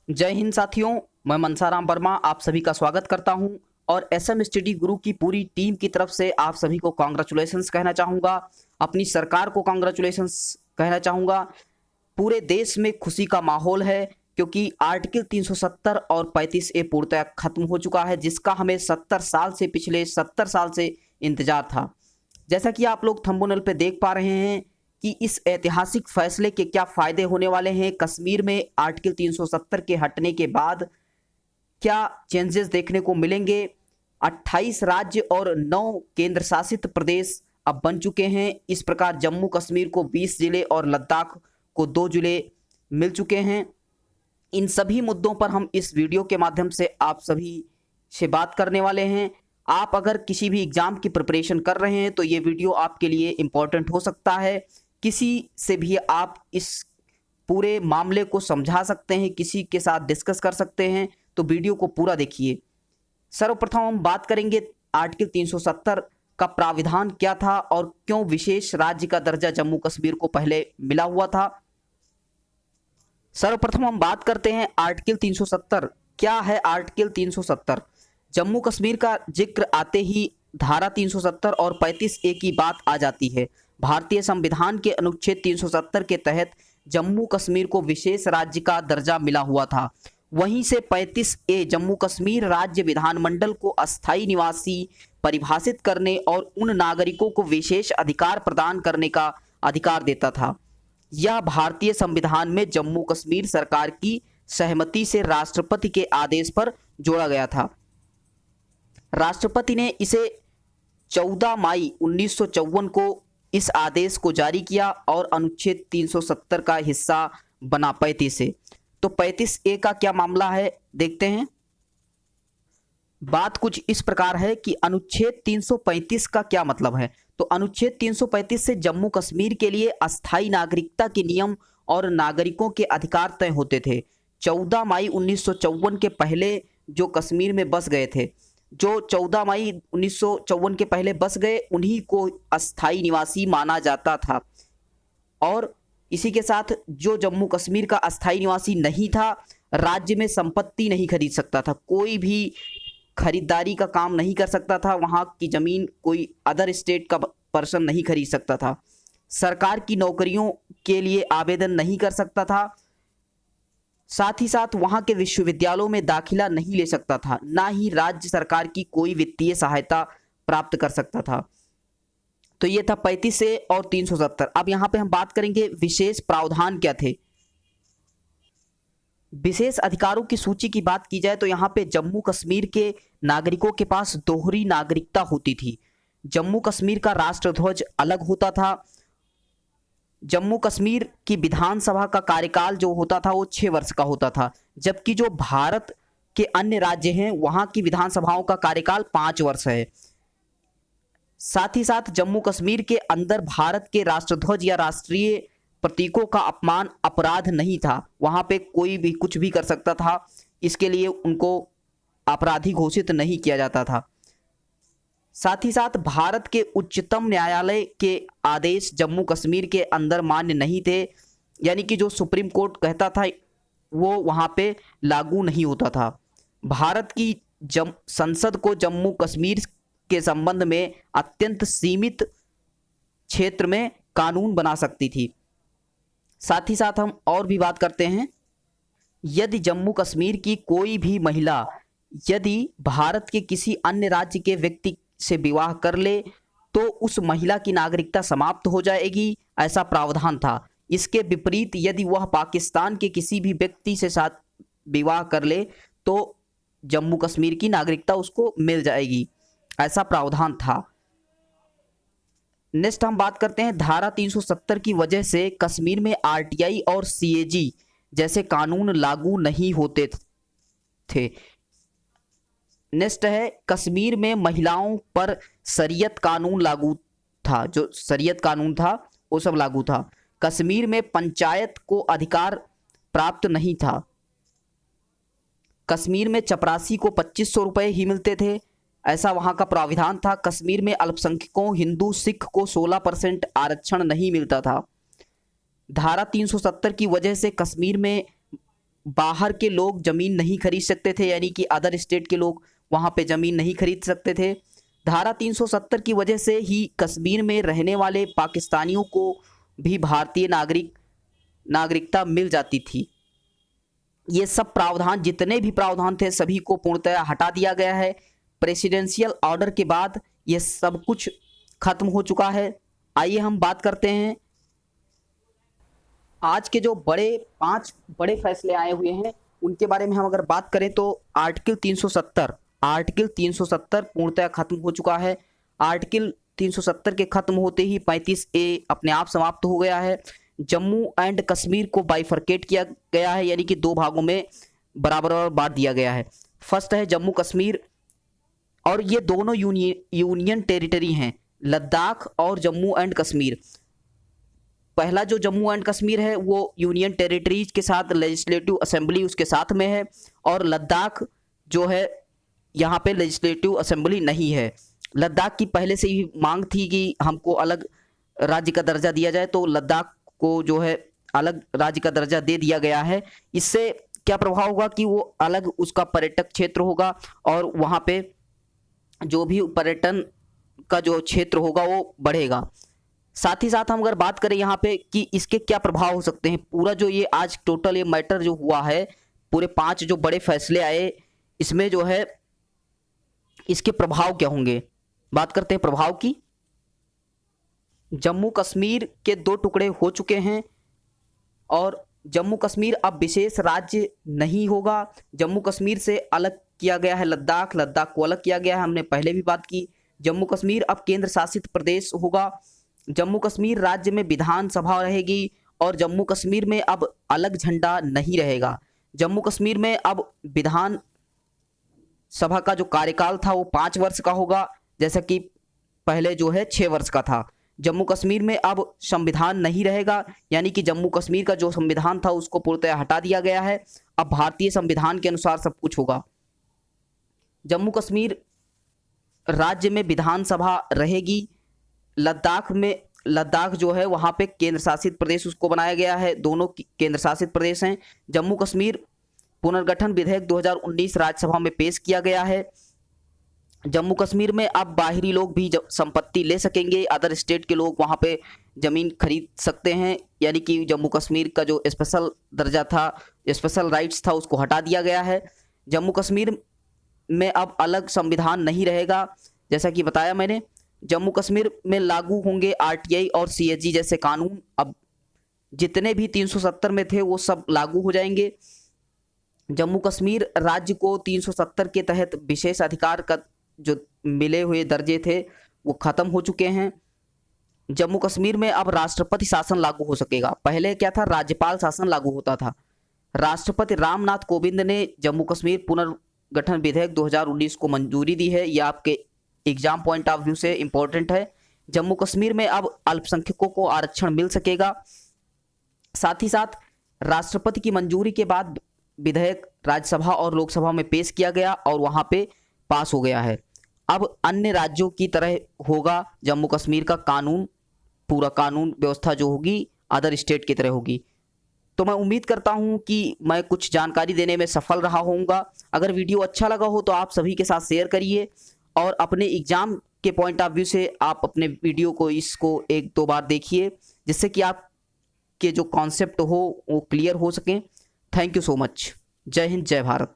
जय हिंद साथियों। मैं मनसाराम वर्मा आप सभी का स्वागत करता हूं और एसएम स्टडी गुरु की पूरी टीम की तरफ से आप सभी को कॉन्ग्रेचुलेशंस कहना चाहूँगा। अपनी सरकार को कॉन्ग्रेचुलेशंस कहना चाहूँगा। पूरे देश में खुशी का माहौल है क्योंकि आर्टिकल 370 और 35A पूर्णतः खत्म हो चुका है, जिसका हमें 70 साल से पिछले 70 साल से इंतजार था। जैसा कि आप लोग थंबनेल पे देख पा रहे हैं कि इस ऐतिहासिक फैसले के क्या फायदे होने वाले हैं। कश्मीर में आर्टिकल 370 के हटने के बाद क्या चेंजेस देखने को मिलेंगे। 28 राज्य और 9 केंद्र शासित प्रदेश अब बन चुके हैं। इस प्रकार जम्मू कश्मीर को 20 जिले और लद्दाख को 2 जिले मिल चुके हैं। इन सभी मुद्दों पर हम इस वीडियो के माध्यम से आप सभी से बात करने वाले हैं। आप अगर किसी भी एग्ज़ाम की प्रिपरेशन कर रहे हैं तो ये वीडियो आपके लिए इम्पोर्टेंट हो सकता है। किसी से भी आप इस पूरे मामले को समझा सकते हैं, किसी के साथ डिस्कस कर सकते हैं, तो वीडियो को पूरा देखिए। सर्वप्रथम हम बात करेंगे आर्टिकल 370 का प्राविधान क्या था और क्यों विशेष राज्य का दर्जा जम्मू कश्मीर को पहले मिला हुआ था। सर्वप्रथम हम बात करते हैं आर्टिकल 370 क्या है। आर्टिकल 370 जम्मू कश्मीर का जिक्र आते ही धारा 370 और 35A की बात आ जाती है। भारतीय संविधान के अनुच्छेद 370 के तहत जम्मू कश्मीर को विशेष राज्य का दर्जा मिला हुआ था। वहीं से 35A जम्मू कश्मीर राज्य विधानमंडल को अस्थायी निवासी परिभाषित करने और उन नागरिकों को विशेष अधिकार प्रदान करने का अधिकार देता था। यह भारतीय संविधान में जम्मू कश्मीर सरकार की सहमति से राष्ट्रपति के आदेश पर जोड़ा गया था। राष्ट्रपति ने इसे 14 मई 1954 को इस आदेश को जारी किया और अनुच्छेद 370 का हिस्सा बना 35A। तो 35A का क्या मामला है देखते हैं। बात कुछ इस प्रकार है कि अनुच्छेद 335 का क्या मतलब है। तो अनुच्छेद 335 से जम्मू कश्मीर के लिए अस्थायी नागरिकता के नियम और नागरिकों के अधिकार तय होते थे। 14 मई 1954 के पहले जो कश्मीर में बस गए थे, जो 14 मई 1954 के पहले बस गए, उन्हीं को अस्थायी निवासी माना जाता था। और इसी के साथ जो जम्मू कश्मीर का अस्थायी निवासी नहीं था, राज्य में संपत्ति नहीं खरीद सकता था, कोई भी खरीदारी का काम नहीं कर सकता था, वहाँ की ज़मीन कोई अदर स्टेट का पर्सन नहीं खरीद सकता था, सरकार की नौकरियों के लिए आवेदन नहीं कर सकता था, साथ ही साथ वहाँ के विश्वविद्यालयों में दाखिला नहीं ले सकता था, ना ही राज्य सरकार की कोई वित्तीय सहायता प्राप्त कर सकता था। तो ये था 35A और 370। अब यहाँ पे हम बात करेंगे विशेष प्रावधान क्या थे। विशेष अधिकारों की सूची की बात की जाए तो यहाँ पे जम्मू कश्मीर के नागरिकों के पास दोहरी नागरिकता होती थी। जम्मू कश्मीर का राष्ट्रध्वज अलग होता था। जम्मू कश्मीर की विधानसभा का कार्यकाल जो होता था वो 6 वर्ष का होता था, जबकि जो भारत के अन्य राज्य हैं वहाँ की विधानसभाओं का कार्यकाल 5 वर्ष है। साथ ही साथ जम्मू कश्मीर के अंदर भारत के राष्ट्रध्वज या राष्ट्रीय प्रतीकों का अपमान अपराध नहीं था, वहाँ पे कोई भी कुछ भी कर सकता था, इसके लिए उनको अपराधी घोषित नहीं किया जाता था। साथ ही साथ भारत के उच्चतम न्यायालय के आदेश जम्मू कश्मीर के अंदर मान्य नहीं थे, यानी कि जो सुप्रीम कोर्ट कहता था वो वहाँ पे लागू नहीं होता था। भारत की संसद को जम्मू कश्मीर के संबंध में अत्यंत सीमित क्षेत्र में कानून बना सकती थी। साथ ही साथ हम और भी बात करते हैं, यदि जम्मू कश्मीर की कोई भी महिला यदि भारत के किसी अन्य राज्य के व्यक्ति से विवाह कर ले तो उस महिला की नागरिकता समाप्त हो जाएगी, ऐसा प्रावधान था। इसके विपरीत यदि वह पाकिस्तान के किसी भी व्यक्ति से साथ विवाह कर ले तो जम्मू कश्मीर की नागरिकता उसको मिल जाएगी, ऐसा प्रावधान था। नेक्स्ट हम बात करते हैं धारा 370 की वजह से कश्मीर में RTI और CAG जैसे कानून लागू नहीं होते थे। नेक्स्ट है कश्मीर में महिलाओं पर शरीयत कानून लागू था, जो शरीयत कानून था वो सब लागू था। कश्मीर में पंचायत को अधिकार प्राप्त नहीं था। कश्मीर में चपरासी को 2500 रुपये ही मिलते थे, ऐसा वहाँ का प्राविधान था। कश्मीर में अल्पसंख्यकों हिंदू सिख को 16% आरक्षण नहीं मिलता था। धारा 370 की वजह से कश्मीर में बाहर के लोग ज़मीन नहीं खरीद सकते थे, यानी कि अदर स्टेट के लोग वहाँ पे ज़मीन नहीं खरीद सकते थे। धारा 370 की वजह से ही कश्मीर में रहने वाले पाकिस्तानियों को भी भारतीय नागरिकता मिल जाती थी। ये सब प्रावधान, जितने भी प्रावधान थे, सभी को पूर्णतः हटा दिया गया है। प्रेसिडेंशियल ऑर्डर के बाद ये सब कुछ खत्म हो चुका है। आइए हम बात करते हैं आज के जो 5 बड़े फैसले आए हुए हैं उनके बारे में। हम अगर बात करें तो आर्टिकल 370 पूर्णतः खत्म हो चुका है। आर्टिकल 370 के खत्म होते ही 35A अपने आप समाप्त हो गया है। जम्मू एंड कश्मीर को बाइफरकेट किया गया है, यानी कि 2 भागों में बराबर बांट दिया गया है। फर्स्ट है जम्मू कश्मीर, और ये दोनों यूनियन टेरिटरी हैं, लद्दाख और जम्मू एंड कश्मीर। पहला जो जम्मू एंड कश्मीर है वो यूनियन टेरिटरीज के साथ लेजिस्लेटिव असेंबली उसके साथ में है, और लद्दाख जो है यहाँ पे लेजिस्लेटिव असेंबली नहीं है। लद्दाख की पहले से ही मांग थी कि हमको अलग राज्य का दर्जा दिया जाए, तो लद्दाख को जो है अलग राज्य का दर्जा दे दिया गया है। इससे क्या प्रभाव होगा कि वो अलग उसका पर्यटक क्षेत्र होगा, और वहाँ पे जो भी पर्यटन का जो क्षेत्र होगा वो बढ़ेगा। साथ ही साथ हम अगर बात करें यहाँ पे कि इसके क्या प्रभाव हो सकते हैं, पूरा जो ये आज टोटल ये मैटर जो हुआ है, पूरे 5 जो बड़े फैसले आए, इसमें जो है इसके प्रभाव क्या होंगे। बात करते हैं प्रभाव की। जम्मू कश्मीर के 2 टुकड़े हो चुके हैं, और जम्मू कश्मीर अब विशेष राज्य नहीं होगा। जम्मू कश्मीर से अलग किया गया है लद्दाख को अलग किया गया है, हमने पहले भी बात की। जम्मू कश्मीर अब केंद्र शासित प्रदेश होगा। जम्मू कश्मीर राज्य में विधानसभा रहेगी, और जम्मू कश्मीर में अब अलग झंडा नहीं रहेगा। जम्मू कश्मीर में अब विधान सभा का जो कार्यकाल था वो 5 वर्ष का होगा, जैसा कि पहले जो है 6 वर्ष का था। जम्मू कश्मीर में अब संविधान नहीं रहेगा, यानी कि जम्मू कश्मीर का जो संविधान था उसको पूर्णतः हटा दिया गया है। अब भारतीय संविधान के अनुसार सब कुछ होगा। जम्मू कश्मीर राज्य में विधानसभा रहेगी। लद्दाख जो है वहाँ पे केंद्र शासित प्रदेश उसको बनाया गया है, दोनों केंद्र शासित प्रदेश हैं। जम्मू कश्मीर पुनर्गठन विधेयक 2019 राज्यसभा में पेश किया गया है। जम्मू कश्मीर में अब बाहरी लोग भी संपत्ति ले सकेंगे, अदर स्टेट के लोग वहाँ पे ज़मीन खरीद सकते हैं, यानी कि जम्मू कश्मीर का जो स्पेशल दर्जा था, स्पेशल राइट्स था, उसको हटा दिया गया है। जम्मू कश्मीर में अब अलग संविधान नहीं रहेगा, जैसा कि बताया मैंने। जम्मू कश्मीर में लागू होंगे RTI और CSG जैसे कानून। अब जितने भी 370 में थे वो सब लागू हो जाएंगे। जम्मू कश्मीर राज्य को 370 के तहत विशेष अधिकार का जो मिले हुए दर्जे थे वो ख़त्म हो चुके हैं। जम्मू कश्मीर में अब राष्ट्रपति शासन लागू हो सकेगा। पहले क्या था, राज्यपाल शासन लागू होता था। राष्ट्रपति रामनाथ कोविंद ने जम्मू कश्मीर पुनर्गठन विधेयक 2019 को मंजूरी दी है। यह आपके एग्जाम पॉइंट ऑफ व्यू से इंपॉर्टेंट है। जम्मू कश्मीर में अब अल्पसंख्यकों को आरक्षण मिल सकेगा। साथ ही साथ राष्ट्रपति की मंजूरी के बाद विधेयक राज्यसभा और लोकसभा में पेश किया गया और वहां पे पास हो गया है। अब अन्य राज्यों की तरह होगा जम्मू कश्मीर का कानून, पूरा कानून व्यवस्था जो होगी अदर स्टेट की तरह होगी। तो मैं उम्मीद करता हूं कि मैं कुछ जानकारी देने में सफल रहा होऊंगा। अगर वीडियो अच्छा लगा हो तो आप सभी के साथ शेयर करिए, और अपने एग्जाम के पॉइंट ऑफ व्यू से आप अपने वीडियो को इसको 1-2 बार देखिए, जिससे कि आपके जो कॉन्सेप्ट हो वो क्लियर हो सकें। Thank you so much. जय हिंद, जय भारत।